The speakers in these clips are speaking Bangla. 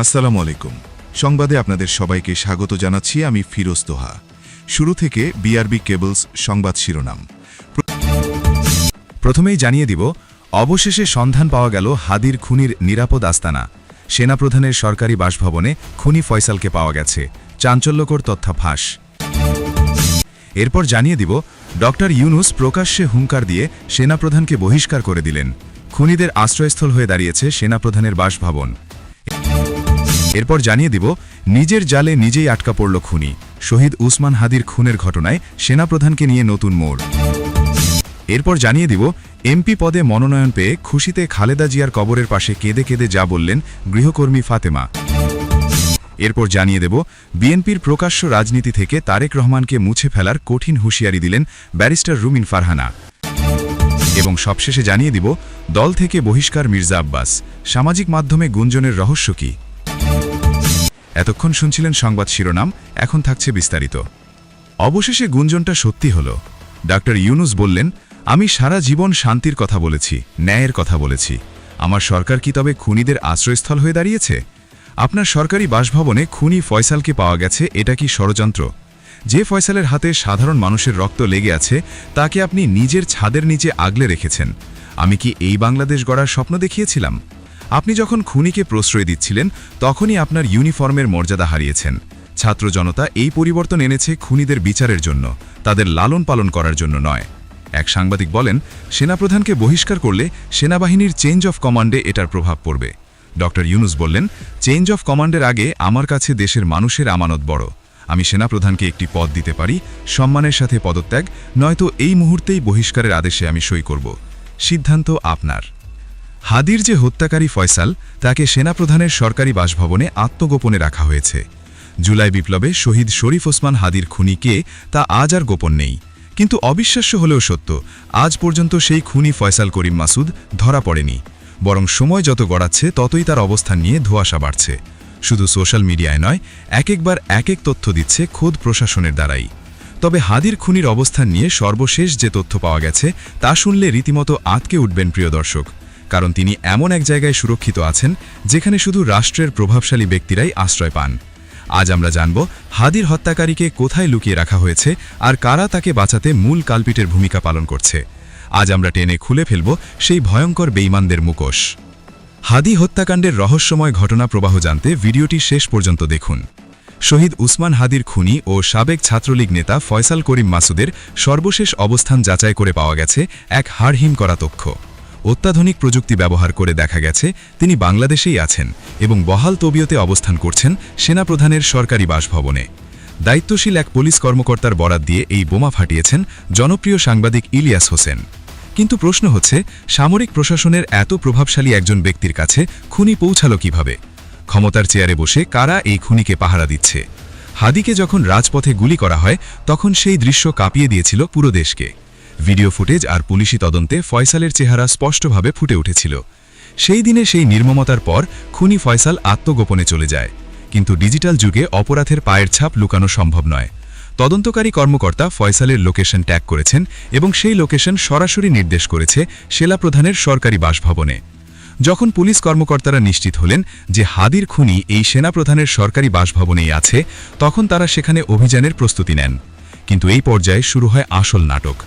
আসসালামু আলাইকুম। সংবাদে আপনাদের সবাইকে স্বাগত জানাচ্ছি। আমি ফিরোজ তোহা। শুরু থেকে বিআরবি কেবলস সংবাদ শিরোনাম। প্রথমেই জানিয়ে দিব, অবশেষে সন্ধান পাওয়া গেল হাদির খুনির নিরাপদ আস্তানা। সেনাপ্রধানের সরকারি বাসভবনে খুনি ফয়সালকে পাওয়া গেছে। চাঞ্চল্যকর তথ্য ফাঁস। এরপর জানিয়ে দিব, ডক্টর ইউনুস প্রকাশ্যে হুঙ্কার দিয়ে সেনাপ্রধানকে বহিষ্কার করে দিলেন। খুনিদের আশ্রয়স্থল হয়ে দাঁড়িয়েছে সেনাপ্রধানের বাসভবন। এরপর জানিয়ে দিব, নিজের জালে নিজেই আটকা পড়ল খুনি। শহীদ উসমান হাদির খুনের ঘটনায় সেনাপ্রধানকে নিয়ে নতুন মোড়। এরপর জানিয়ে দিব, এমপি পদে মনোনয়ন পেয়ে খুশিতে খালেদা জিয়ার কবরের পাশে কেঁদে কেঁদে যা বললেন গৃহকর্মী ফাতেমা। এরপর জানিয়ে দেব, বিএনপির প্রকাশ্য রাজনীতি থেকে তারেক রহমানকে মুছে ফেলার কঠিন হুঁশিয়ারি দিলেন ব্যারিস্টার রুমিন ফারহানা। এবং সবশেষে জানিয়ে দিব, দল থেকে বহিষ্কার মির্জা আব্বাস। সামাজিক মাধ্যমে গুঞ্জনের রহস্য কী? এতক্ষণ শুনছিলেন সংবাদ শিরোনাম, এখন থাকছে বিস্তারিত। অবশেষে গুঞ্জনটা সত্যি হল। ডক্টর ইউনুস বললেন, আমি সারা জীবন শান্তির কথা বলেছি, ন্যায়ের কথা বলেছি। আমার সরকার কি তবে খুনিদের আশ্রয়স্থল হয়ে দাঁড়িয়েছে? আপনার সরকারি বাসভবনে খুনি ফয়সালকে পাওয়া গেছে, এটা কি ষড়যন্ত্র? যে ফয়সালের হাতে সাধারণ মানুষের রক্ত লেগে আছে, তাকে আপনি নিজের ছাদের নিচে আগলে রেখেছেন। আমি কি এই বাংলাদেশ গড়ার স্বপ্ন দেখিয়েছিলাম? আপনি যখন খুনিকে প্রশ্রয় দিচ্ছিলেন, তখনই আপনার ইউনিফর্মের মর্যাদা হারিয়েছেন। ছাত্র জনতা এই পরিবর্তন এনেছে খুনিদের বিচারের জন্য, তাদের লালন পালন করার জন্য নয়। এক সাংবাদিক বলেন, সেনাপ্রধানকে বহিষ্কার করলে সেনাবাহিনীর চেঞ্জ অফ কমান্ডে এটার প্রভাব পড়বে। ডক্টর ইউনুস বললেন, চেঞ্জ অফ কমান্ডের আগে আমার কাছে দেশের মানুষের আমানত বড়। আমি সেনাপ্রধানকে একটি পদ দিতে পারি, সম্মানের সাথে পদত্যাগ, নয়তো এই মুহূর্তেই বহিষ্কারের আদেশে আমি সই করব। সিদ্ধান্ত আপনার। হাদির যে হত্যাকারী ফয়সাল, তাকে সেনাপ্রধানের সরকারি বাসভবনে আত্মগোপনে রাখা হয়েছে। জুলাই বিপ্লবে শহীদ শরীফ ওসমান হাদির খুনি কে, তা আজ আর গোপন নেই। কিন্তু অবিশ্বাস্য হলেও সত্য, আজ পর্যন্ত সেই খুনি ফয়সাল করিম মাসুদ ধরা পড়েনি। বরং সময় যত গড়াচ্ছে ততই তার অবস্থান নিয়ে ধোঁয়াশা বাড়ছে। শুধু সোশ্যাল মিডিয়ায় নয়, একবার এক তথ্য দিচ্ছে খোদ প্রশাসনের দ্বারাই। তবে হাদির খুনির অবস্থান নিয়ে সর্বশেষ যে তথ্য পাওয়া গেছে, তা শুনলে রীতিমতো আঁতকে উঠবেন প্রিয় দর্শক। কারণ তিনি এমন এক জায়গায় সুরক্ষিত আছেন, যেখানে শুধু রাষ্ট্রের প্রভাবশালী ব্যক্তিরাই আশ্রয় পান। আজ আমরা জানব, হাদির হত্যাকারীকে কোথায় লুকিয়ে রাখা হয়েছে আর কারা তাকে বাঁচাতে মূল কালপিটের ভূমিকা পালন করছে। আজ আমরা টেনে খুলে ফেলব সেই ভয়ঙ্কর বেঈমানদের মুখোশ। হাদি হত্যাকাণ্ডের রহস্যময় ঘটনা প্রবাহ জানতে ভিডিওটি শেষ পর্যন্ত দেখুন। শহীদ উসমান হাদির খুনি ও সাবেক ছাত্রলীগ নেতা ফয়সাল করিম মাসুদের সর্বশেষ অবস্থান যাচাই করে পাওয়া গেছে এক হাড়হিম করা তথ্য। অত্যাধুনিক প্রযুক্তি ব্যবহার করে দেখা গেছে, তিনি বাংলাদেশেই আছেন এবং বহাল তবিয়তে অবস্থান করছেন সেনাপ্রধানের সরকারি বাসভবনে। দায়িত্বশীল এক পুলিশ কর্মকর্তার বরাত দিয়ে এই বোমা ফাটিয়েছেন জনপ্রিয় সাংবাদিক ইলিয়াস হোসেন। কিন্তু প্রশ্ন হচ্ছে, সামরিক প্রশাসনের এত প্রভাবশালী একজন ব্যক্তির কাছে খুনি পৌঁছালো কিভাবে? ক্ষমতার চেয়ারে বসে কারা এই খুনিকে পাহারা দিচ্ছে? হাদিকে যখন রাজপথে গুলি করা হয়, তখন সেই দৃশ্য কাঁপিয়ে দিয়েছিল পুরো দেশকে। ভিডিও ফুটেজ আর পুলিশি তদন্তে ফয়সালের চেহারা স্পষ্টভাবে ফুটে উঠেছিল। সেই দিনে সেই নির্মমতার পর খুনি ফয়সাল আত্মগোপনে চলে যায়। কিন্তু ডিজিটাল যুগে অপরাধের পায়ের ছাপ লুকানো সম্ভব নয়। তদন্তকারী কর্মকর্তা ফয়সালের লোকেশন ট্যাগ করেছেন এবং সেই লোকেশন সরাসরি নির্দেশ করেছে সেনাপ্রধানের সরকারি বাসভবনে। যখন পুলিশ কর্মকর্তারা নিশ্চিত হলেন যে হাদির খুনি এই সেনাপ্রধানের সরকারি বাসভবনেই আছে, তখন তারা সেখানে অভিযানের প্রস্তুতি নেন। কিন্তু এই পর্যায়ে শুরু হয় আসল নাটক।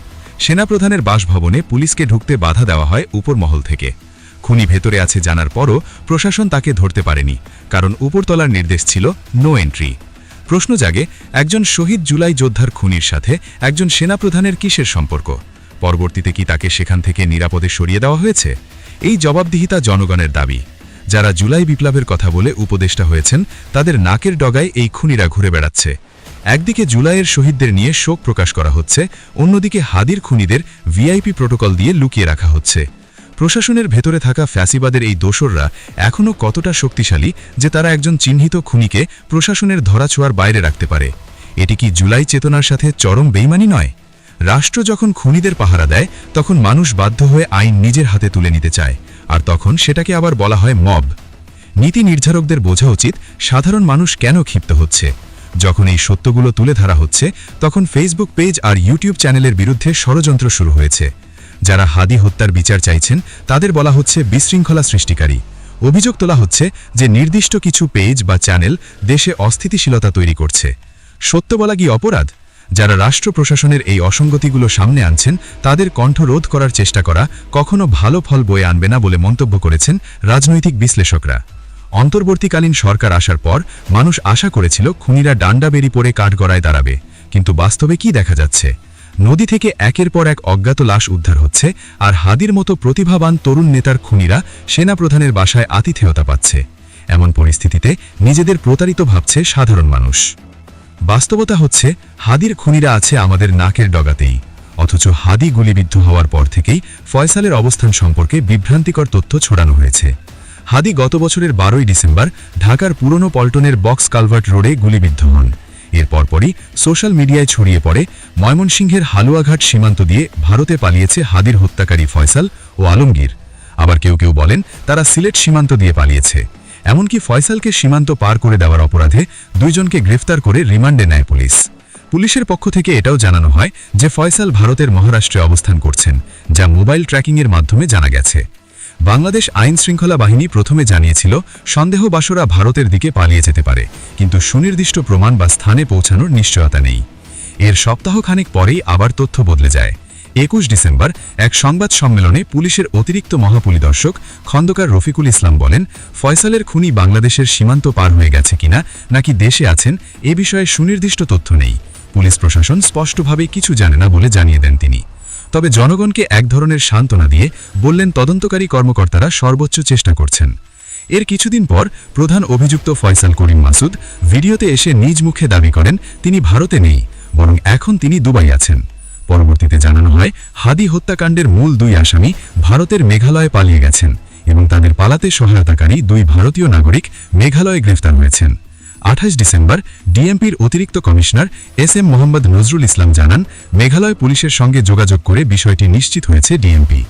সেনাপ্রধানের বাসভবনে পুলিশকে ঢুকতে বাধা দেওয়া হয় উপরমহল থেকে। খুনি ভেতরে আছে জানার পরও প্রশাসন তাকে ধরতে পারেনি, কারণ উপরতলার নির্দেশ ছিল নো এন্ট্রি। প্রশ্ন জাগে, একজন শহীদ জুলাই যোদ্ধার খুনির সাথে একজন সেনাপ্রধানের কিসের সম্পর্ক? পরবর্তীতে কি তাকে সেখান থেকে নিরাপদে সরিয়ে দেওয়া হয়েছে? এই জবাবদিহিতা জনগণের দাবি। যারা জুলাই বিপ্লবের কথা বলে উপদেষ্টা হয়েছেন, তাদের নাকের ডগায় এই খুনিরা ঘুরে বেড়াচ্ছে। একদিকে জুলাইয়ের শহীদদের নিয়ে শোক প্রকাশ করা হচ্ছে, অন্যদিকে হাদির খুনিদের ভিআইপি প্রোটোকল দিয়ে লুকিয়ে রাখা হচ্ছে। প্রশাসনের ভেতরে থাকা ফ্যাসিবাদের এই দোসররা এখনও কতটা শক্তিশালী যে তারা একজন চিহ্নিত খুনিকে প্রশাসনের ধরাছোঁয়ার বাইরে রাখতে পারে? এটি কি জুলাই চেতনার সাথে চরম বেইমানি নয়? রাষ্ট্র যখন খুনিদের পাহারা দেয়, তখন মানুষ বাধ্য হয়ে আইন নিজের হাতে তুলে নিতে চায়, আর তখন সেটাকে আবার বলা হয় মব। নীতি নির্ধারকদের বোঝা উচিত সাধারণ মানুষ কেন ক্ষিপ্ত হচ্ছে। যখন এই সত্যগুলো তুলে ধরা হচ্ছে, তখন ফেসবুক পেজ আর ইউটিউব চ্যানেলের বিরুদ্ধে ষড়যন্ত্র শুরু হয়েছে। যারা হাদি হত্যার বিচার চাইছেন, তাদের বলা হচ্ছে বিশৃঙ্খলা সৃষ্টিকারী। অভিযোগ তোলা হচ্ছে যে নির্দিষ্ট কিছু পেজ বা চ্যানেল দেশে অস্থিতিশীলতা তৈরি করছে। সত্য বলা কি অপরাধ? যারা রাষ্ট্র প্রশাসনের এই অসঙ্গতিগুলো সামনে আনছেন তাদের কণ্ঠ রোধ করার চেষ্টা করা কখনো ভালো ফল বয়ে আনবে না বলে মন্তব্য করেছেন রাজনৈতিক বিশ্লেষকরা। অন্তর্বর্তীকালীন সরকার আসার পর মানুষ আশা করেছিল খুনিরা ডান্ডা বেরি পড়ে কাঠগড়ায় দাঁড়াবে, কিন্তু বাস্তবে কি দেখা যাচ্ছে? নদী থেকে একের পর এক অজ্ঞাত লাশ উদ্ধার হচ্ছে, আর হাদির মতো প্রতিভাবান তরুণ নেতার খুনিরা সেনাপ্রধানের বাসায় আতিথেয়তা পাচ্ছে। এমন পরিস্থিতিতে নিজেদের প্রতারিত ভাবছে সাধারণ মানুষ। বাস্তবতা হচ্ছে হাদির খুনিরা আছে আমাদের নাকের ডগাতেই, অথচ হাদি গুলিবিদ্ধ হওয়ার পর থেকেই ফয়সালের অবস্থান সম্পর্কে বিভ্রান্তিকর তথ্য ছড়ানো হয়েছে। হাদি গত বছরের 12ই ডিসেম্বর ঢাকার পুরনো পল্টনের বক্স কালভার্ট রোডে গুলিবিদ্ধ হন। এর পরপরই সোশ্যাল মিডিয়ায় ছড়িয়ে পড়ে ময়মনসিংহের হালুয়াঘাট সীমান্ত দিয়ে ভারতে পালিয়েছে হাদির হত্যাকারী ফয়সাল ও আলমগীর। আবার কেউ কেউ বলেন তারা সিলেট সীমান্ত দিয়ে পালিয়েছে। এমনকি ফয়সালকে সীমান্ত পার করে দেওয়ার অপরাধে দুইজনকে গ্রেফতার করে রিমান্ডে নেয় পুলিশ। পুলিশের পক্ষ থেকে এটাও জানানো হয় যে ফয়সাল ভারতের মহারাষ্ট্রে অবস্থান করছেন, যা মোবাইল ট্র্যাকিংয়ের মাধ্যমে জানা গেছে। বাংলাদেশ আইন শৃঙ্খলা বাহিনী প্রথমে জানিয়েছিল সন্দেহবাসরা ভারতের দিকে পালিয়ে যেতে পারে, কিন্তু সুনির্দিষ্ট প্রমাণ বা স্থানে পৌঁছানোর নিশ্চয়তা নেই। এর সপ্তাহখানেক পরেই আবার তথ্য বদলে যায়। 21 ডিসেম্বর এক সংবাদ সম্মেলনে পুলিশের অতিরিক্ত মহাপরিদর্শক খন্দকার রফিকুল ইসলাম বলেন, ফয়সালের খুনি বাংলাদেশের সীমান্ত পার হয়ে গেছে কিনা নাকি দেশে আছেন এ বিষয়ে সুনির্দিষ্ট তথ্য নেই। পুলিশ প্রশাসন স্পষ্টভাবে কিছু জানে না বলে জানিয়ে দেন তিনি। তবে জনগণকে এক ধরনের সান্ত্বনা দিয়ে বললেন তদন্তকারী কর্মকর্তারা সর্বোচ্চ চেষ্টা করছেন। এর কিছুদিন পর প্রধান অভিযুক্ত ফয়সাল করিম মাসুদ ভিডিওতে এসে নিজ মুখে দাবি করেন তিনি ভারতে নেই, বরং এখন তিনি দুবাই আছেন। পরবর্তীতে জানানো হয় হাদি হত্যাকাণ্ডের মূল দুই আসামি ভারতের মেঘালয়ে পালিয়ে গেছেন এবং তাদের পালাতে সহায়তাকারী দুই ভারতীয় নাগরিক মেঘালয়ে গ্রেফতার হয়েছেন। 28 ডিসেম্বর ডিএমপির অতিরিক্ত কমিশনার SM মোহাম্মদ নজরুল ইসলাম জানান, মেঘালয় পুলিশের সঙ্গে যোগাযোগ করে বিষয়টি নিশ্চিত হয়েছে ডিএমপি।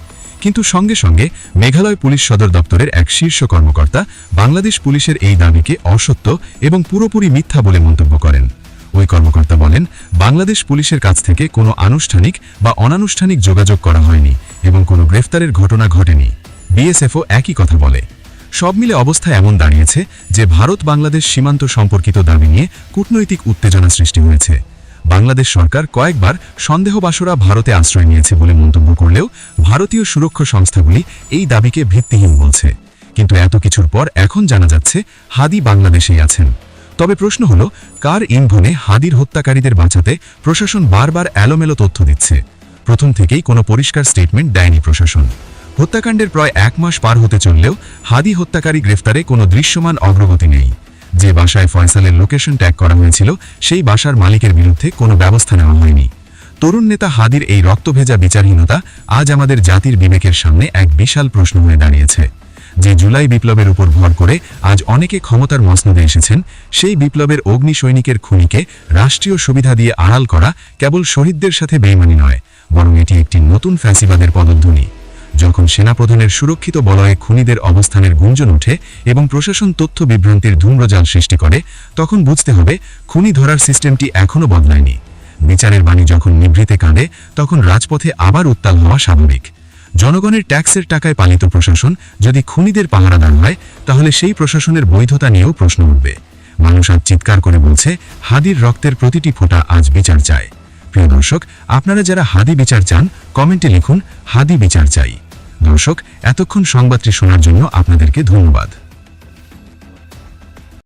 কিন্তু সঙ্গে সঙ্গে মেঘালয় পুলিশ সদর দপ্তরের এক শীর্ষ কর্মকর্তা বাংলাদেশ পুলিশের এই দাবিকে অসত্য এবং পুরোপুরি মিথ্যা বলে মন্তব্য করেন। ওই কর্মকর্তা বলেন, বাংলাদেশ পুলিশের কাছ থেকে কোনো আনুষ্ঠানিক বা অনানুষ্ঠানিক যোগাযোগ করা হয়নি এবং কোনো গ্রেফতারের ঘটনা ঘটেনি। বিএসএফও একই কথা বলে। সব মিলে অবস্থা এমন দাঁড়িয়েছে যে ভারত বাংলাদেশ সীমান্ত সম্পর্কিত দাবি নিয়ে কূটনৈতিক উত্তেজনা সৃষ্টি হয়েছে। বাংলাদেশ সরকার কয়েকবার সন্দেহবাসরা ভারতে আশ্রয় নিয়েছে বলে মন্তব্য করলেও ভারতীয় সুরক্ষা সংস্থাগুলি এই দাবিকে ভিত্তিহীন বলছে। কিন্তু এত কিছুর পর এখন জানা যাচ্ছে হাদি বাংলাদেশেই আছেন। তবে প্রশ্ন হলো, কার ইন্ধনে হাদির হত্যাকারীদের বাঁচাতে প্রশাসন বারবার এলোমেলো তথ্য দিচ্ছে? প্রথম থেকেই কোনো পরিষ্কার স্টেটমেন্ট দেয়নি প্রশাসন। হত্যাকাণ্ডের প্রায় 1 মাস পার হতে চললেও হাদি হত্যাকারী গ্রেফতারে কোনো দৃশ্যমান অগ্রগতি নেই। যে বাসায় ফয়সালের লোকেশন ট্যাগ করা হয়েছিল সেই বাসার মালিকের বিরুদ্ধে কোনো ব্যবস্থা নেওয়া হয়নি। তরুণ নেতা হাদির এই রক্তভেজা বিচারহীনতা আজ আমাদের জাতির বিবেকের সামনে এক বিশাল প্রশ্ন হয়ে দাঁড়িয়েছে। যে জুলাই বিপ্লবের উপর ভর করে আজ অনেকে ক্ষমতার মসনদে এসেছেন, সেই বিপ্লবের অগ্নি সৈনিকের খুনিকে রাষ্ট্রীয় সুবিধা দিয়ে আড়াল করা কেবল শহীদদের সাথে বেইমানি নয়, বরং এটি একটি নতুন ফ্যাসিবাদের পদধ্বনি। যখন সেনাপ্রধানের সুরক্ষিত বলয়ে খুনিদের অবস্থানের গুঞ্জন ওঠে এবং প্রশাসন তথ্য বিভ্রান্তির ধূম্রজাল সৃষ্টি করে, তখন বুঝতে হবে খুনি ধরার সিস্টেমটি এখনও বদলায়নি। বিচারের বাণী যখন নিভৃতে কাঁদে, তখন রাজপথে আবার উত্তাল হওয়া স্বাভাবিক। জনগণের ট্যাক্সের টাকায় পালিত প্রশাসন যদি খুনিদের পাহারাদার হয়, তাহলে সেই প্রশাসনের বৈধতা নিয়েও প্রশ্ন উঠবে। মানুষ আজ চিৎকার করে বলছে, হাদির রক্তের প্রতিটি ফোঁটা আজ বিচার চায়। প্রিয় দর্শক, আপনারা যারা হাদি বিচার চান, কমেন্টে লিখুন হাদি বিচার চাই। দর্শক, এতক্ষণ সংবাদটি শোনার জন্য আপনাদেরকে ধন্যবাদ।